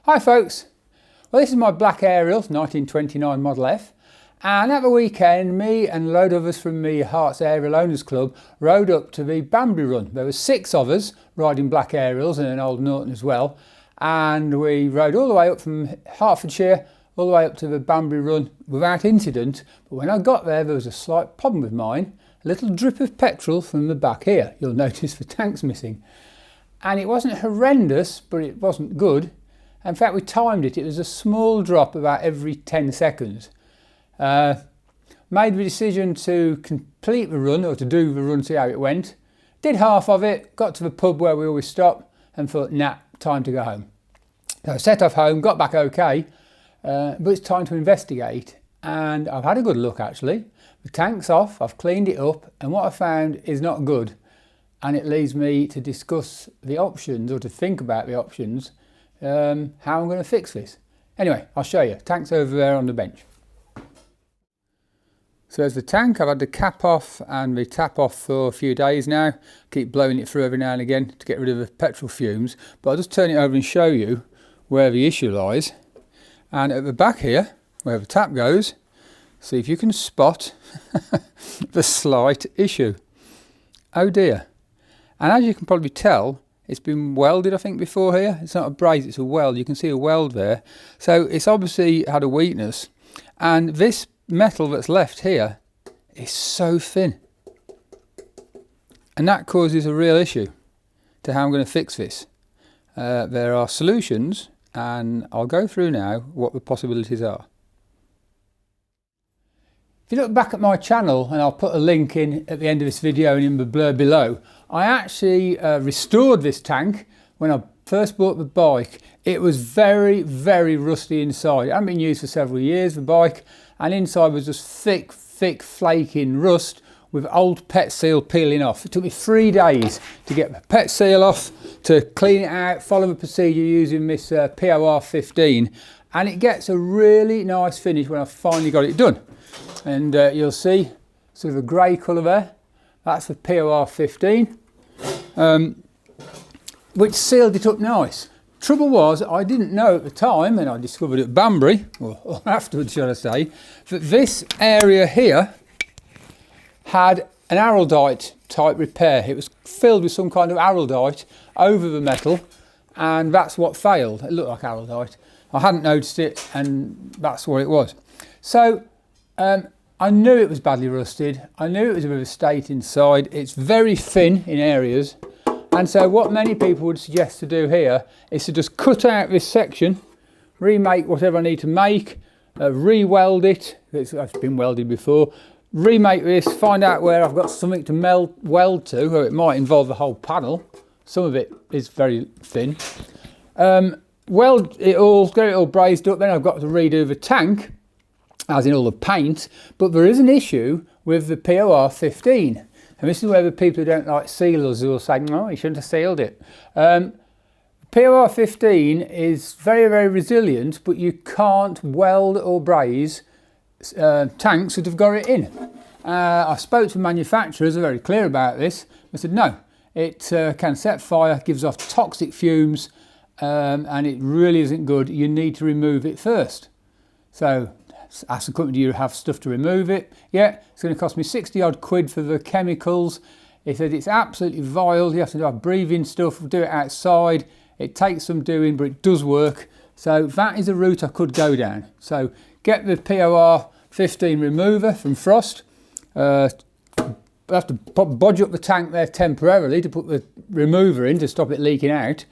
Hi folks, well this is my Black Ariel 1929 Model F, and at the weekend me and a load of us from the Hearts Ariel Owners Club rode up to the Banbury Run. There were 6 of us riding Black Ariels and an old Norton as well, and we rode all the way up from Hertfordshire all the way up to the Banbury Run without incident. But when I got there was a slight problem with mine, a little drip of petrol from the back here. You'll notice the tank's missing, and it wasn't horrendous but it wasn't good. In fact, we timed it. It was a small drop about every 10 seconds. Made the decision to complete the run, or to do the run, see how it went. Did half of it, got to the pub where we always stop and thought, nah, time to go home. So I set off home, got back okay, but it's time to investigate. And I've had a good look actually. The tank's off, I've cleaned it up, and what I found is not good. And it leads me to discuss the options, or to think about the options, how I'm going to fix this. Anyway, I'll show you. Tank's over there on the bench. So there's the tank. I've had the cap off and the tap off for a few days now. Keep blowing it through every now and again to get rid of the petrol fumes. But I'll just turn it over and show you where the issue lies. And at the back here, where the tap goes, see if you can spot the slight issue. Oh dear. And as you can probably tell, it's been welded, I think, before here. It's not a braze, it's a weld. You can see a weld there. So it's obviously had a weakness. And this metal that's left here is so thin. And that causes a real issue to how I'm going to fix this. There are solutions, and I'll go through now what the possibilities are. If you look back at my channel, and I'll put a link in at the end of this video and in the blur below, I actually restored this tank when I first bought the bike. It was very, very rusty inside. It hadn't been used for several years, the bike, and inside was just thick, flaking rust with old pet seal peeling off. It took me 3 days to get the pet seal off, to clean it out, follow the procedure using this POR 15, and it gets a really nice finish when I finally got it done. And you'll see sort of a grey colour there. That's the POR 15, which sealed it up nice. Trouble was, I didn't know at the time, and I discovered at Banbury, or afterwards shall I say, that this area here had an araldite type repair. It was filled with some kind of araldite over the metal, and that's what failed. It looked like araldite. I hadn't noticed it, and that's what it was. So I knew it was badly rusted. I knew it was a bit of a state inside. It's very thin in areas. And so what many people would suggest to do here is to just cut out this section, remake whatever I need to make, re-weld it. It's been welded before. Remake this, find out where I've got something to weld to, or it might involve the whole panel. Some of it is very thin. Weld it all, get it all brazed up, then I've got to redo the tank, as in all the paint, but there is an issue with the POR 15. And this is where the people who don't like sealers will say, no, you shouldn't have sealed it. POR 15 is very, very resilient, but you can't weld or braze tanks that have got it in. I spoke to manufacturers, they're very clear about this. They said, no, it can set fire, gives off toxic fumes, and it really isn't good. You need to remove it first. So ask the company, do you have stuff to remove it? Yeah, it's going to cost me 60 odd quid for the chemicals. He said it's absolutely vile. You have to do breathing stuff, do it outside. It takes some doing, but it does work. So that is a route I could go down. So get the POR 15 remover from Frost. I have to bodge up the tank there temporarily to put the remover in to stop it leaking out.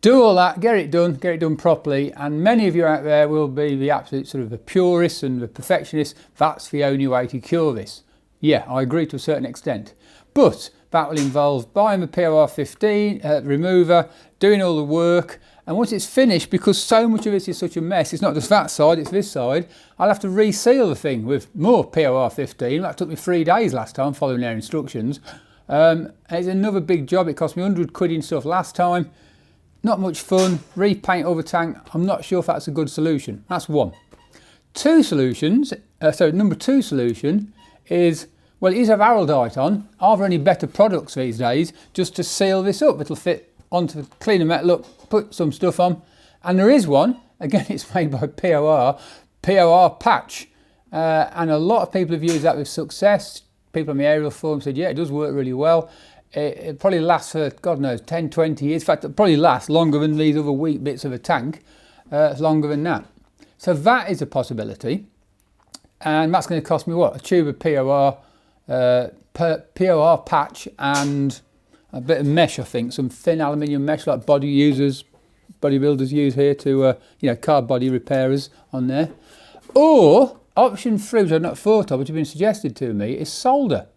Do all that, get it done properly, and many of you out there will be the absolute sort of the purists and the perfectionists. That's the only way to cure this. Yeah, I agree to a certain extent. But that will involve buying the POR 15 remover, doing all the work, and once it's finished, because so much of it is such a mess, it's not just that side, it's this side, I'll have to reseal the thing with more POR 15. That took me 3 days last time, following their instructions. It's another big job. It cost me 100 quid in stuff last time. Not much fun. Repaint over tank. I'm not sure if that's a good solution. That's one. Two solutions. Number 2 solution is, well, it is have araldite on. Are there any better products these days just to seal this up? It'll fit onto cleaner metal, look, put some stuff on. And there is one, again, it's made by POR patch. And a lot of people have used that with success. People on the Ariel forum said, yeah, it does work really well. It probably lasts for, God knows, 10, 20 years. In fact, it'll probably last longer than these other weak bits of a tank. It's longer than that. So that is a possibility. And that's going to cost me what? A tube of POR patch and a bit of mesh, I think. Some thin aluminium mesh like bodybuilders use here to, car body repairers on there. Or, option 3, which I've not thought of, which has been suggested to me, is solder.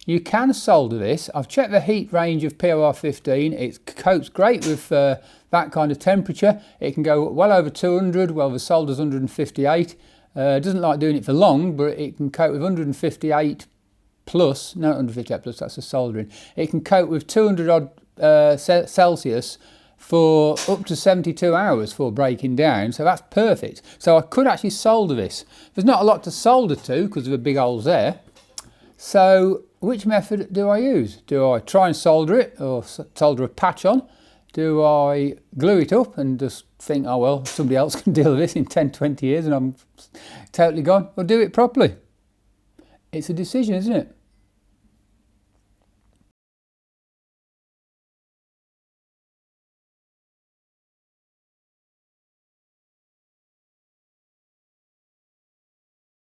You can solder this. I've checked the heat range of POR 15. It copes great with that kind of temperature. It can go well over 200. Well, the solder's 158. It doesn't like doing it for long, but it can cope with 158 plus. No, 158 plus, that's the soldering. It can cope with 200 odd Celsius for up to 72 hours for breaking down, so that's perfect. So I could actually solder this. There's not a lot to solder to because of the big holes there. So which method do I use? Do I try and solder it or solder a patch on? Do I glue it up and just think, oh well, somebody else can deal with this in 10, 20 years and I'm totally gone? Or do it properly? It's a decision, isn't it?